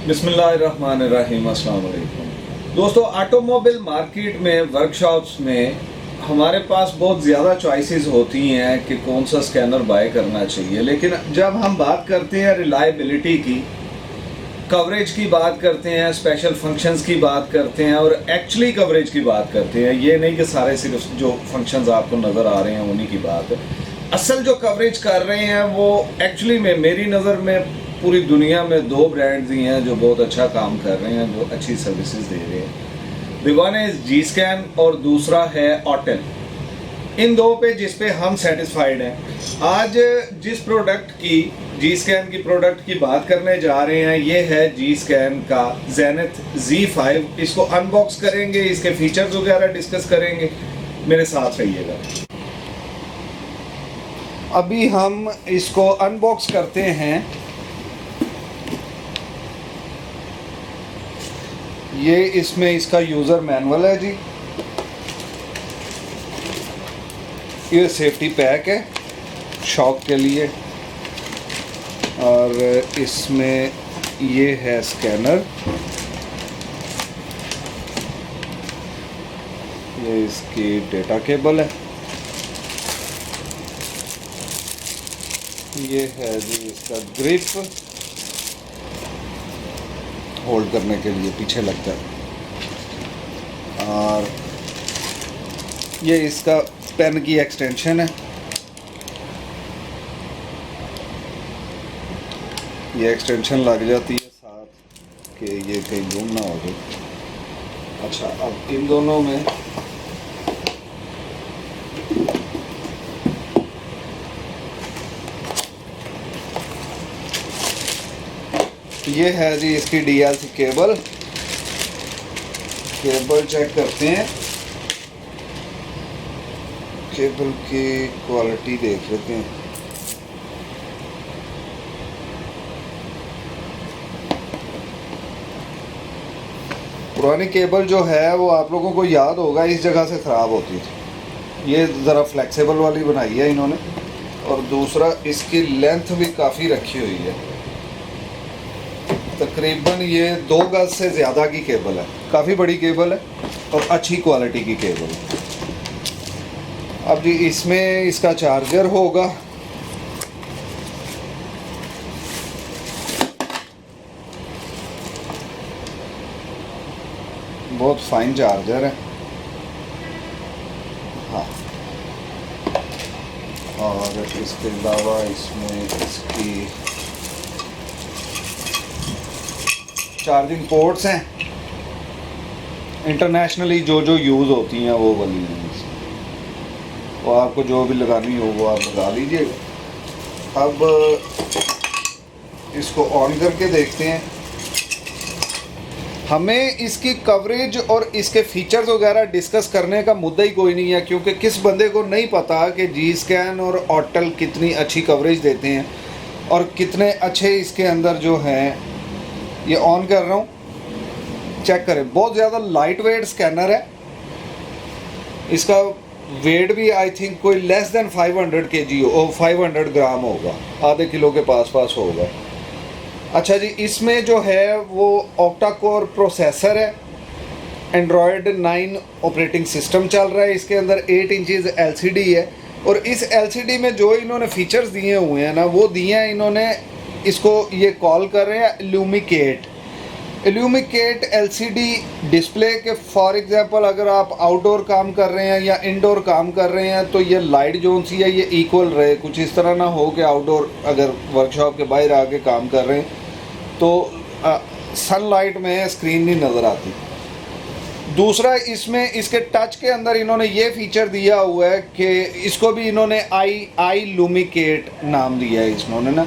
बिस्मिल्लाहिर्रहमानिर्रहीम। अस्सलाम वालेकुम दोस्तों, ऑटोमोबाइल मार्केट में वर्कशॉप्स में हमारे पास बहुत ज़्यादा चॉइसेस होती हैं कि कौन सा स्कैनर बाय करना चाहिए। लेकिन जब हम बात करते हैं रिलायबिलिटी की, कवरेज की बात करते हैं, स्पेशल फंक्शंस की बात करते हैं और एक्चुअली कवरेज की बात करते हैं, ये नहीं कि सारे सिर्फ जो फंक्शंस आपको नज़र आ रहे हैं उन्हीं की बात है। असल जो कवरेज कर रहे हैं वो एक्चुअली में मेरी नज़र में पूरी दुनिया में दो ब्रांड्स ही हैं जो बहुत अच्छा काम कर रहे हैं, जो अच्छी सर्विसेज दे रहे हैं। The one is G scan और दूसरा है ऑटल। इन दो पे जिस पे हम सेटिस्फाइड हैं। आज जिस प्रोडक्ट की जी स्कैन की प्रोडक्ट की बात करने जा रहे हैं, ये है जी स्कैन का जेनिथ Z5। इसको अनबॉक्स करेंगे, इसके फीचर्स वगैरह डिस्कस करेंगे, मेरे साथ रहिएगा। अभी हम इसको अनबॉक्स करते हैं। ये इसमें इसका यूज़र मैनुअल है जी, ये सेफ्टी पैक है शॉक के लिए, और इसमें ये है स्कैनर, ये इसकी डेटा केबल है, ये है जी इसका ग्रिप होल्ड करने के लिए पीछे लगता है, और ये इसका पेन की एक्सटेंशन है। ये एक्सटेंशन लग जाती है साथ कि ये कहीं गुम ना हो जाए। अच्छा, अब इन दोनों में ये है जी इसकी DLC केबल चेक करते हैं, केबल की क्वालिटी देख लेते हैं। पुरानी केबल जो है वो आप लोगों को याद होगा इस जगह से ख़राब होती थी, ये ज़रा फ्लेक्सिबल वाली बनाई है इन्होंने, और दूसरा इसकी लेंथ भी काफ़ी रखी हुई है, तकरीबन ये 2 गज से ज़्यादा की केबल है, काफ़ी बड़ी केबल है और अच्छी क्वालिटी की केबल है। अब जी इसमें इसका चार्जर होगा, बहुत फाइन चार्जर है, हाँ। और इसके अलावा इसमें इसकी चार्जिंग पोर्ट्स हैं, इंटरनेशनली जो यूज़ होती हैं वो वाली हैं। वो आपको जो भी लगानी हो वो आप लगा लीजिएगा। अब इसको ऑन करके देखते हैं। हमें इसकी कवरेज और इसके फीचर्स वगैरह डिस्कस करने का मुद्दा ही कोई नहीं है, क्योंकि किस बंदे को नहीं पता कि जी स्कैन और ऑटल कितनी अच्छी कवरेज देते हैं और कितने अच्छे इसके अंदर जो हैं। ये ऑन कर रहा हूँ, चेक करें, बहुत ज़्यादा लाइट वेट स्कैनर है। इसका वेट भी आई थिंक कोई लेस देन 500 kg हो, 500 ग्राम होगा, आधे किलो के पास होगा। अच्छा जी, इसमें जो है वो ऑक्टा कोर प्रोसेसर है, एंड्रॉयड 9 ऑपरेटिंग सिस्टम चल रहा है, इसके अंदर 8 इंचज़ LCD है, और इस LCD में जो इन्होंने फीचर्स दिए हुए हैं ना, वो दिए हैं इन्होंने, इसको ये कॉल कर रहे हैं इल्यूमिकेट LCD डिस्प्ले के। फॉर एग्जांपल अगर आप आउटडोर काम कर रहे हैं या इनडोर काम कर रहे हैं तो ये लाइट जोन सी है ये इक्वल रहे, कुछ इस तरह ना हो कि आउटडोर अगर वर्कशॉप के बाहर आके काम कर रहे हैं तो सनलाइट में स्क्रीन नहीं नज़र आती। दूसरा, इसमें इसके टच के अंदर इन्होंने ये फीचर दिया हुआ है कि इसको भी इन्होंने आई लूमिकेट नाम दिया है इन्होंने ना,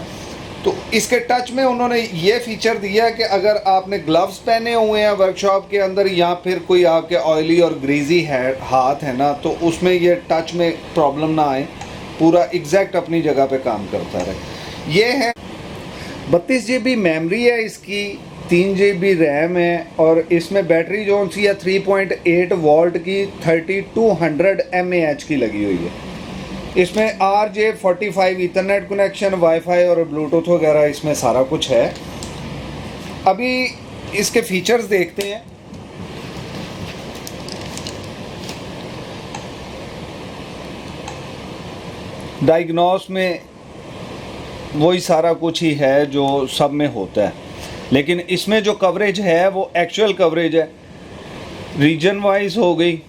तो इसके टच में उन्होंने ये फीचर दिया है कि अगर आपने ग्लव्स पहने हुए हैं वर्कशॉप के अंदर, या फिर कोई आपके ऑयली और ग्रीजी हाथ है ना, तो उसमें ये टच में प्रॉब्लम ना आए, पूरा एग्जैक्ट अपनी जगह पे काम करता रहे। ये है 32 GB मेमोरी है इसकी, 3 GB रैम है, और इसमें बैटरी जो सी है 3.8 वोल्ट की 3200 mAh की लगी हुई है। इसमें RJ45 ईथरनेट कनेक्शन, वाईफाई और ब्लूटूथ वगैरह इसमें सारा कुछ है। अभी इसके फीचर्स देखते हैं। डायग्नोस में वही सारा कुछ ही है जो सब में होता है, लेकिन इसमें जो कवरेज है वो एक्चुअल कवरेज है। रीजन वाइज हो गई,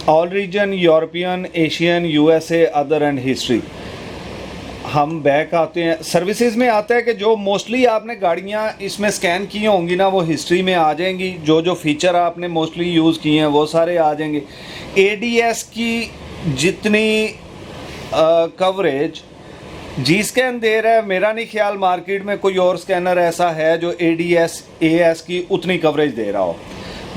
all region, European, Asian, USA, other and history. हम बैक आते हैं, सर्विसेज में आता है कि जो मोस्टली आपने गाड़ियाँ इसमें स्कैन की होंगी ना वो हिस्ट्री में आ जाएंगी। जो जो फीचर आपने मोस्टली यूज़ किए हैं वो सारे आ जाएंगे। एडीएस की जितनी कवरेज जी स्कैन दे रहा है, मेरा नहीं ख्याल मार्केट में कोई और स्कैनर ऐसा है जो एडीएस एएस की उतनी कवरेज दे रहा हो।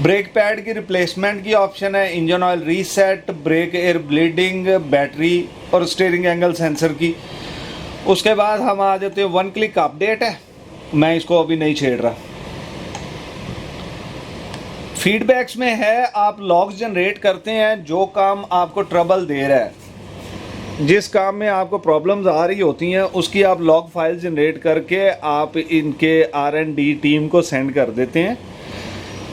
ब्रेक पैड की रिप्लेसमेंट की ऑप्शन है, engine oil reset, brake air bleeding, battery और स्टीयरिंग एंगल सेंसर की। उसके बाद हम आ जाते हैं, वन क्लिक अपडेट है, मैं इसको अभी नहीं छेड़ रहा। फीडबैक्स में है, आप लॉग्स जनरेट करते हैं जो काम आपको ट्रबल दे रहा है, जिस काम में आपको प्रॉब्लम्स आ रही होती हैं उसकी आप लॉग फाइल जनरेट करके आप इनके R&D टीम को सेंड कर देते हैं।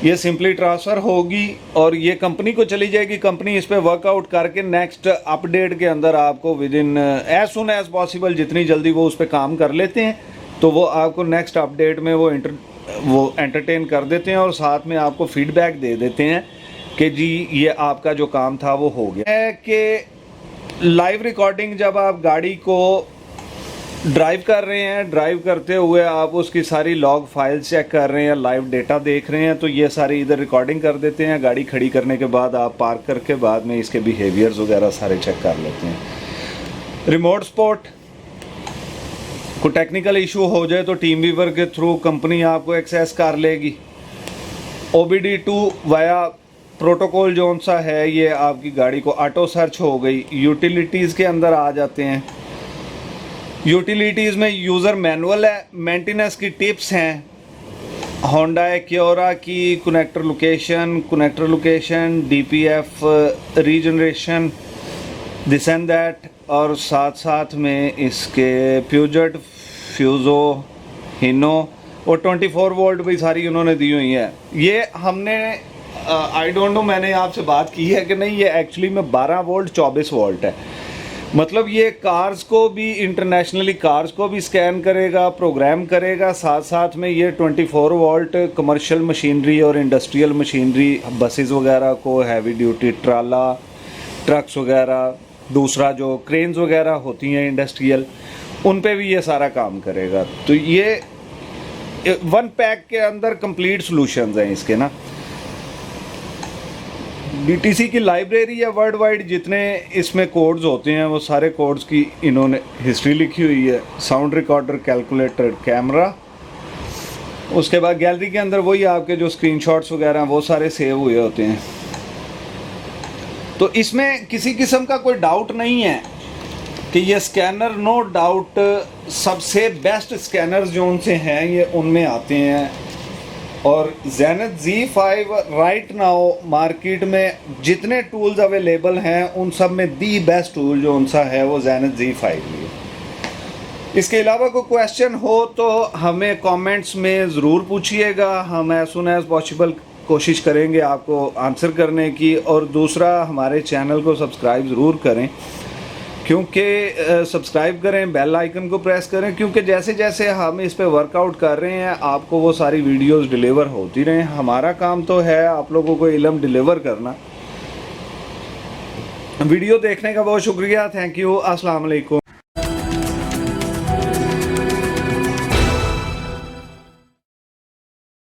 ये सिंपली ट्रांसफ़र होगी और ये कंपनी को चली जाएगी। कंपनी इस पर वर्कआउट करके नेक्स्ट अपडेट के अंदर आपको within as soon as possible, जितनी जल्दी वो उस पर काम कर लेते हैं तो वो आपको नेक्स्ट अपडेट में वो एंटरटेन कर देते हैं और साथ में आपको फीडबैक दे देते हैं कि जी ये आपका जो काम था वो हो गया है। कि लाइव रिकॉर्डिंग, जब आप गाड़ी को ड्राइव कर रहे हैं, ड्राइव करते हुए आप उसकी सारी लॉग फाइल चेक कर रहे हैं, लाइव डेटा देख रहे हैं, तो ये सारी इधर रिकॉर्डिंग कर देते हैं। गाड़ी खड़ी करने के बाद आप पार्क करके बाद में इसके बिहेवियर्स वगैरह सारे चेक कर लेते हैं। रिमोट सपोर्ट, कोई टेक्निकल इशू हो जाए तो टीम वीवर के थ्रू कंपनी आपको एक्सेस कर लेगी। OBD2 वाया प्रोटोकॉल जो सा है, ये आपकी गाड़ी को ऑटो सर्च हो गई। यूटिलिटीज़ के अंदर आ जाते हैं। यूटिलिटीज़ में यूज़र मैनुअल है, मेंटेनेंस की टिप्स हैं, होंडा एक्योरा की connector location, DPF regeneration, this and that, और साथ साथ में इसके प्यूजेट, फ्यूज़ो, हिनो और 24 वोल्ट भी सारी उन्होंने दी हुई है। ये हमने आई डोंट नो, मैंने आपसे बात की है कि नहीं, ये एक्चुअली में 12 वोल्ट 24 वोल्ट है। मतलब ये कार्स को भी, इंटरनेशनली कार्स को भी स्कैन करेगा, प्रोग्राम करेगा। साथ साथ में ये 24 वोल्ट कमर्शियल मशीनरी और इंडस्ट्रियल मशीनरी, बसेस वगैरह को, हैवी ड्यूटी ट्राला, ट्रक्स वगैरह, दूसरा जो क्रेन्स वगैरह होती हैं इंडस्ट्रियल, उन पे भी ये सारा काम करेगा। तो ये वन पैक के अंदर कंप्लीट सॉल्यूशंस हैं इसके ना। BTC की लाइब्रेरी है वर्ल्ड वाइड, जितने इसमें कोड्स होते हैं वो सारे कोड्स की इन्होंने हिस्ट्री लिखी हुई है। साउंड रिकॉर्डर, कैलकुलेटर, कैमरा, उसके बाद गैलरी के अंदर वही आपके जो स्क्रीनशॉट्स वगैरह वो सारे सेव हुए होते हैं। तो इसमें किसी किस्म का कोई डाउट नहीं है कि ये स्कैनर नो डाउट सबसे बेस्ट स्कैनर जो उनसे हैं ये उनमें आते हैं। और Zenith Z5 right now market में जितने टूल्स अवेलेबल हैं उन सब में दी बेस्ट टूल जो उनसा है वो Zenith Z5 ही है। इसके अलावा कोई क्वेश्चन हो तो हमें कमेंट्स में ज़रूर पूछिएगा, हम एज सुन एज पॉसिबल कोशिश करेंगे आपको आंसर करने की। और दूसरा, हमारे चैनल को सब्सक्राइब ज़रूर करें, क्योंकि सब्सक्राइब करें, बेल आइकन को प्रेस करें, क्योंकि जैसे जैसे हम इस पे वर्कआउट कर रहे हैं आपको वो सारी वीडियोस डिलीवर होती रहें। हमारा काम तो है आप लोगों को इल्म डिलीवर करना। वीडियो देखने का बहुत शुक्रिया, थैंक यू, अस्सलाम वालेकुम।